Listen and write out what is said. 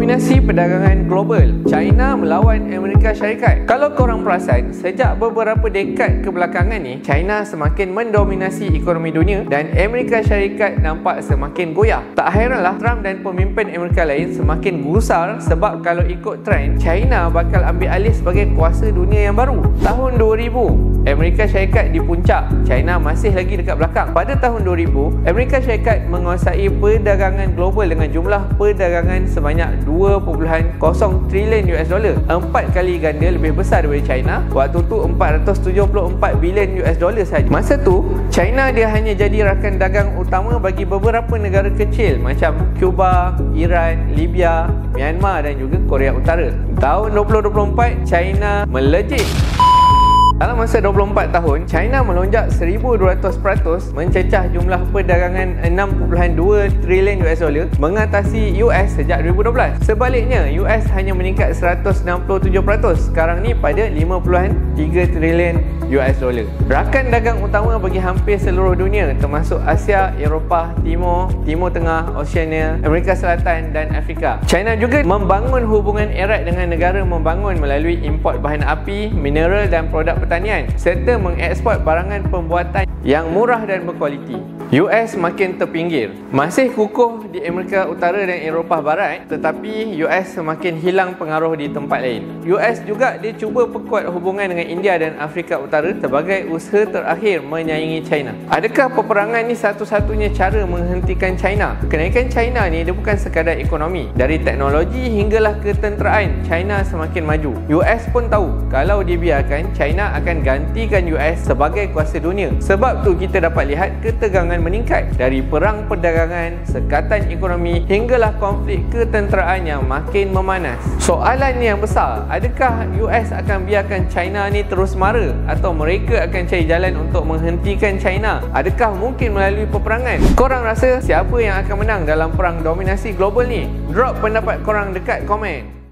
Dominasi perdagangan global, China melawan Amerika Syarikat. Kalau korang perasan, sejak beberapa dekad kebelakangan ni, China semakin mendominasi ekonomi dunia dan Amerika Syarikat nampak semakin goyah. Tak hairanlah Trump dan pemimpin Amerika lain semakin gusar sebab kalau ikut trend, China bakal ambil alih sebagai kuasa dunia yang baru. Tahun 2000, Amerika Syarikat di puncak, China masih lagi dekat belakang. Pada tahun 2000, Amerika Syarikat menguasai perdagangan global dengan jumlah perdagangan sebanyak 2.0 trilion US dollar, 4 kali ganda lebih besar daripada China. Waktu tu 474 bilion US dollar saja. Masa tu China dia hanya jadi rakan dagang utama bagi beberapa negara kecil macam Cuba, Iran, Libya, Myanmar dan juga Korea Utara. Tahun 2024 China melejit. Dalam masa 24 tahun, China melonjak 1200% mencecah jumlah perdagangan 6.2 trilion US dollar mengatasi US sejak 2012. Sebaliknya, US hanya meningkat 167% sekarang ni pada 5.3 trilion US dollar. Rakan dagang utama bagi hampir seluruh dunia termasuk Asia, Eropah, Timur Tengah, Oceania, Amerika Selatan dan Afrika. China juga membangun hubungan erat dengan negara membangun melalui import bahan api, mineral dan produk pertanian serta mengeksport barangan pembuatan yang murah dan berkualiti. US makin terpinggir. Masih kukuh di Amerika Utara dan Eropah Barat, tetapi US semakin hilang pengaruh di tempat lain. US juga dia cuba perkuat hubungan dengan India dan Afrika Utara sebagai usaha terakhir menyaingi China. Adakah peperangan ni satu-satunya cara menghentikan China? Kenaikan China ni dia bukan sekadar ekonomi. Dari teknologi hinggalah ketenteraan, China semakin maju. US pun tahu kalau dibiarkan, China akan gantikan US sebagai kuasa dunia. Sebab tu kita dapat lihat ketegangan meningkat dari perang perdagangan, sekatan ekonomi hinggalah konflik ketenteraan yang makin memanas. Soalan yang besar, adakah US akan biarkan China ni terus mara atau mereka akan cari jalan untuk menghentikan China? Adakah mungkin melalui peperangan? Korang rasa siapa yang akan menang dalam perang dominasi global ni? Drop pendapat korang dekat komen.